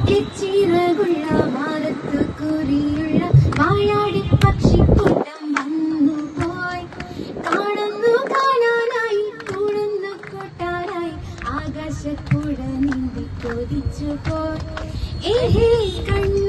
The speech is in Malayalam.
ചിറകുള്ള മാറത്തു കുറിയുള്ള വായാടി പക്ഷിക്കൂട്ടം വന്നു പോയി. കാണുന്നു കാണാനായി കൂടുന്നു കൊട്ടാനായി ആകാശക്കൂട നീന്തി കൊതിച്ചു പോയി. ഏഹേ കണ്ണു